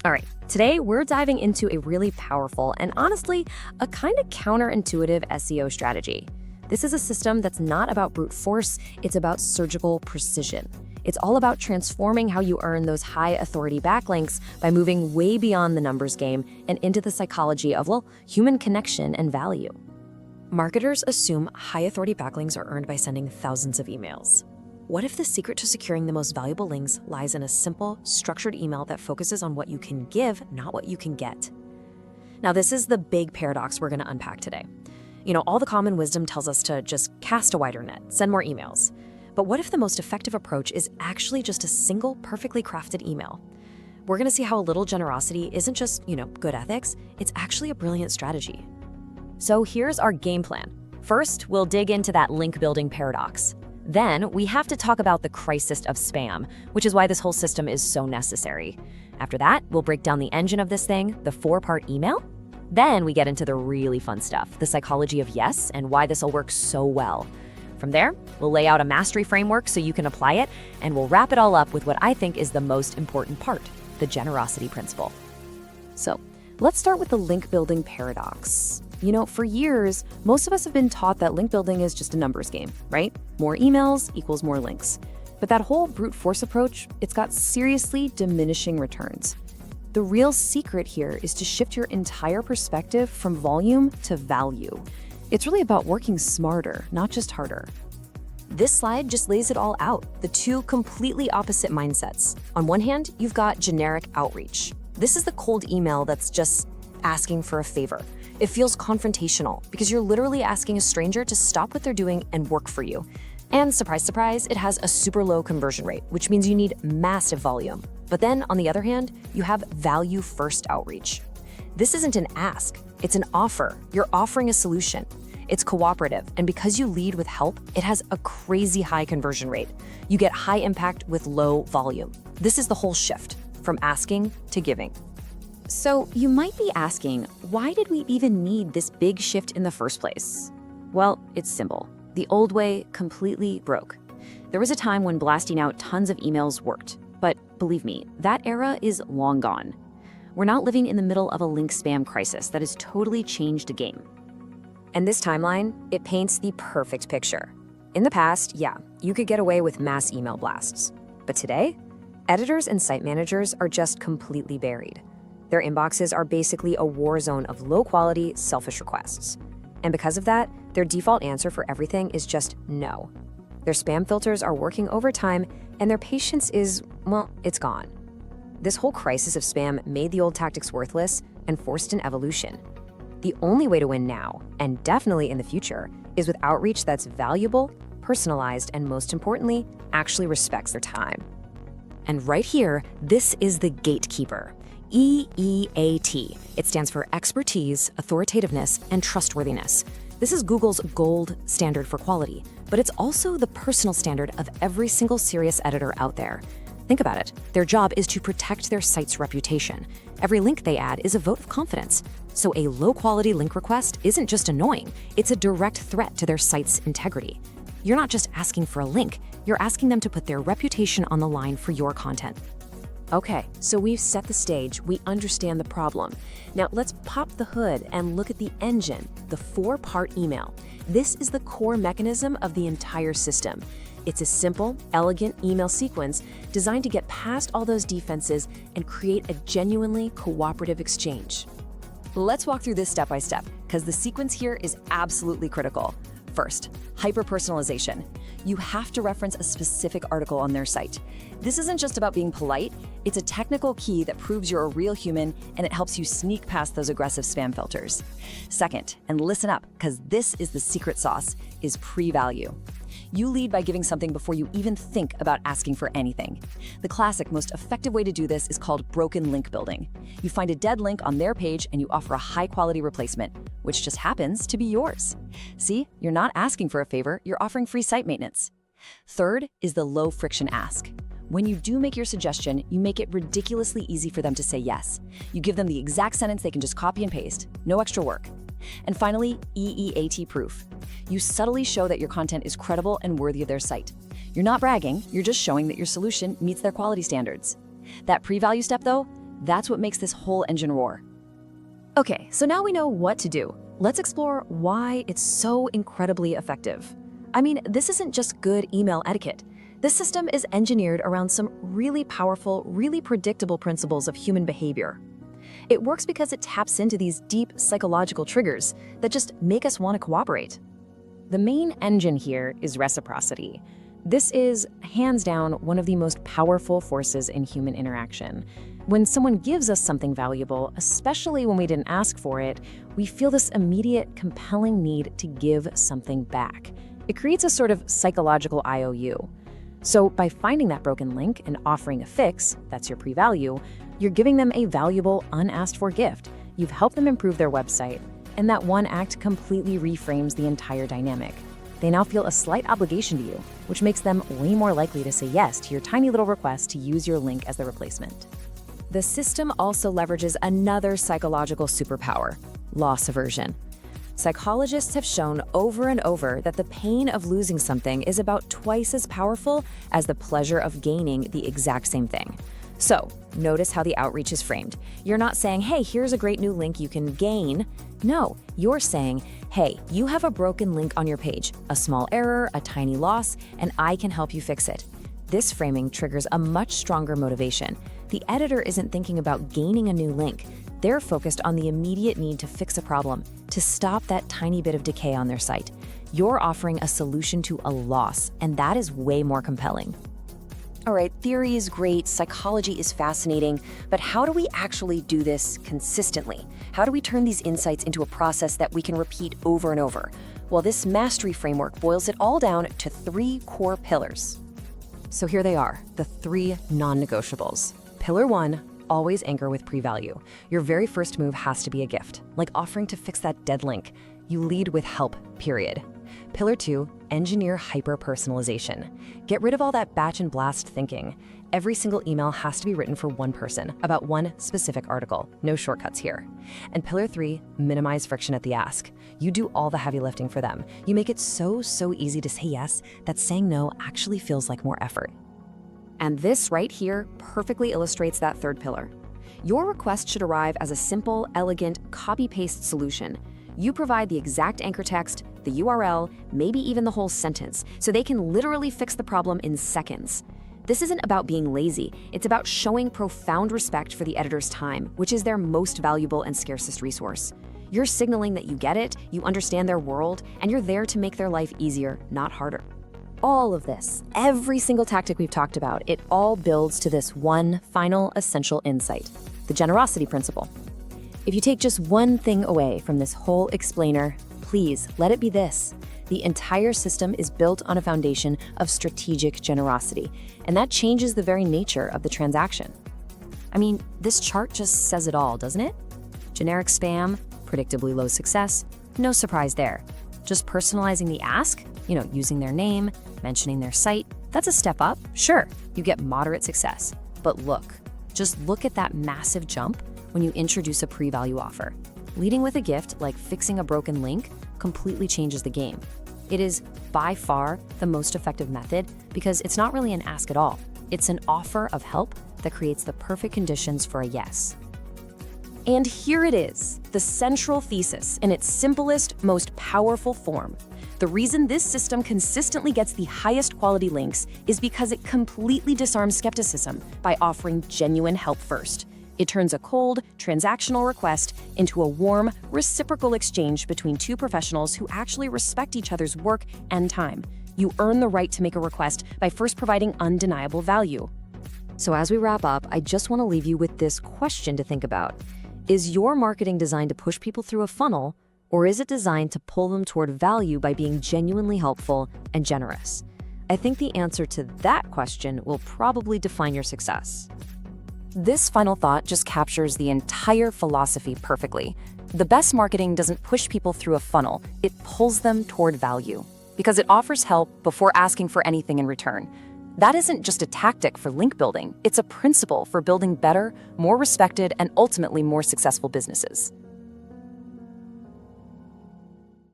All right, today we're diving into a really powerful and honestly, a kind of counterintuitive SEO strategy. This is a system that's not about brute force, it's about surgical precision. It's all about transforming how you earn those high authority backlinks by moving way beyond the numbers game and into the psychology of, well, human connection and value. Marketers assume high authority backlinks are earned by sending thousands of emails. What if the secret to securing the most valuable links lies in a simple, structured email that focuses on what you can give, not what you can get? Now, this is the big paradox we're going to unpack today. All the common wisdom tells us to just cast a wider net, send more emails. But what if the most effective approach is actually just a single, perfectly crafted email? We're going to see how a little generosity isn't just, good ethics, it's actually a brilliant strategy. So here's our game plan. First, we'll dig into that link building paradox. Then, we have to talk about the crisis of spam, which is why this whole system is so necessary. After that, we'll break down the engine of this thing, the 4-part email. Then we get into the really fun stuff, the psychology of yes and why this will work so well. From there, we'll lay out a mastery framework so you can apply it, and we'll wrap it all up with what I think is the most important part, the generosity principle. So, let's start with the link building paradox. For years, most of us have been taught that link building is just a numbers game, right? More emails equals more links. But that whole brute force approach, it's got seriously diminishing returns. The real secret here is to shift your entire perspective from volume to value. It's really about working smarter, not just harder. This slide just lays it all out, the two completely opposite mindsets. On one hand, you've got generic outreach. This is the cold email that's just asking for a favor. It feels confrontational because you're literally asking a stranger to stop what they're doing and work for you. And surprise, surprise, it has a super low conversion rate, which means you need massive volume. But then, on the other hand, you have value-first outreach. This isn't an ask, it's an offer. You're offering a solution. It's cooperative, and because you lead with help, it has a crazy high conversion rate. You get high impact with low volume. This is the whole shift, from asking to giving. So you might be asking, why did we even need this big shift in the first place? Well, it's simple. The old way completely broke. There was a time when blasting out tons of emails worked. But believe me, that era is long gone. We're now living in the middle of a link spam crisis that has totally changed the game. And this timeline, it paints the perfect picture. In the past, you could get away with mass email blasts. But today, editors and site managers are just completely buried. Their inboxes are basically a war zone of low-quality, selfish requests. And because of that, their default answer for everything is just no. Their spam filters are working overtime, and their patience is, it's gone. This whole crisis of spam made the old tactics worthless and forced an evolution. The only way to win now, and definitely in the future, is with outreach that's valuable, personalized, and most importantly, actually respects their time. And right here, this is the gatekeeper. EEAT. It stands for expertise, authoritativeness, and trustworthiness. This is Google's gold standard for quality, but it's also the personal standard of every single serious editor out there. Think about it. Their job is to protect their site's reputation. Every link they add is a vote of confidence. So a low-quality link request isn't just annoying, it's a direct threat to their site's integrity. You're not just asking for a link, you're asking them to put their reputation on the line for your content. Okay, so we've set the stage, we understand the problem. Now let's pop the hood and look at the engine, the 4-part email. This is the core mechanism of the entire system. It's a simple, elegant email sequence designed to get past all those defenses and create a genuinely cooperative exchange. Let's walk through this step by step, because the sequence here is absolutely critical. First, hyper-personalization. You have to reference a specific article on their site. This isn't just about being polite, it's a technical key that proves you're a real human and it helps you sneak past those aggressive spam filters. Second, and listen up, because this is the secret sauce, is pre-value. You lead by giving something before you even think about asking for anything. The classic, most effective way to do this is called broken link building. You find a dead link on their page and you offer a high-quality replacement, which just happens to be yours. See, you're not asking for a favor, you're offering free site maintenance. Third is the low-friction ask. When you do make your suggestion, you make it ridiculously easy for them to say yes. You give them the exact sentence they can just copy and paste, no extra work. And finally, EEAT proof. You subtly show that your content is credible and worthy of their site. You're not bragging, you're just showing that your solution meets their quality standards. That pre-value step though, That's what makes this whole engine roar. Okay, so now we know what to do. Let's explore why it's so incredibly effective. I mean, this isn't just good email etiquette. This system is engineered around some really powerful, really predictable principles of human behavior. It works because it taps into these deep psychological triggers that just make us want to cooperate. The main engine here is reciprocity. This is, hands down, one of the most powerful forces in human interaction. When someone gives us something valuable, especially when we didn't ask for it, we feel this immediate, compelling need to give something back. It creates a sort of psychological IOU. So by finding that broken link and offering a fix, that's your pre-value, you're giving them a valuable, unasked-for gift. You've helped them improve their website, and that one act completely reframes the entire dynamic. They now feel a slight obligation to you, which makes them way more likely to say yes to your tiny little request to use your link as the replacement. The system also leverages another psychological superpower, loss aversion. Psychologists have shown over and over that the pain of losing something is about twice as powerful as the pleasure of gaining the exact same thing. So, notice how the outreach is framed. You're not saying, hey, here's a great new link you can gain. No, you're saying, hey, you have a broken link on your page, a small error, a tiny loss, and I can help you fix it. This framing triggers a much stronger motivation. The editor isn't thinking about gaining a new link. They're focused on the immediate need to fix a problem, to stop that tiny bit of decay on their site. You're offering a solution to a loss, and that is way more compelling. All right, theory is great, psychology is fascinating, but how do we actually do this consistently? How do we turn these insights into a process that we can repeat over and over? Well, this mastery framework boils it all down to 3 core pillars. So here they are, the 3 non-negotiables. Pillar 1, always anchor with pre-value. Your very first move has to be a gift, like offering to fix that dead link. You lead with help, period. Pillar 2, engineer hyper-personalization. Get rid of all that batch and blast thinking. Every single email has to be written for one person, about one specific article. No shortcuts here. And pillar 3, minimize friction at the ask. You do all the heavy lifting for them. You make it so easy to say yes that saying no actually feels like more effort. And this right here perfectly illustrates that 3rd pillar. Your request should arrive as a simple, elegant, copy-paste solution. You provide the exact anchor text, the URL, maybe even the whole sentence, so they can literally fix the problem in seconds. This isn't about being lazy, it's about showing profound respect for the editor's time, which is their most valuable and scarcest resource. You're signaling that you get it, you understand their world, and you're there to make their life easier, not harder. All of this, every single tactic we've talked about, it all builds to this one final essential insight, the generosity principle. If you take just one thing away from this whole explainer, please let it be this. The entire system is built on a foundation of strategic generosity, and that changes the very nature of the transaction. I mean, this chart just says it all, doesn't it? Generic spam, predictably low success, no surprise there. Just personalizing the ask, using their name, mentioning their site, that's a step up. Sure, you get moderate success. But just look at that massive jump when you introduce a pre-value offer. Leading with a gift like fixing a broken link completely changes the game. It is by far the most effective method because it's not really an ask at all. It's an offer of help that creates the perfect conditions for a yes. And here it is, the central thesis in its simplest, most powerful form. The reason this system consistently gets the highest quality links is because it completely disarms skepticism by offering genuine help first. It turns a cold, transactional request into a warm, reciprocal exchange between 2 professionals who actually respect each other's work and time. You earn the right to make a request by first providing undeniable value. So as we wrap up, I just want to leave you with this question to think about. Is your marketing designed to push people through a funnel, or is it designed to pull them toward value by being genuinely helpful and generous? I think the answer to that question will probably define your success. This final thought just captures the entire philosophy perfectly. The best marketing doesn't push people through a funnel, it pulls them toward value, because it offers help before asking for anything in return. That isn't just a tactic for link building, it's a principle for building better, more respected, and ultimately more successful businesses.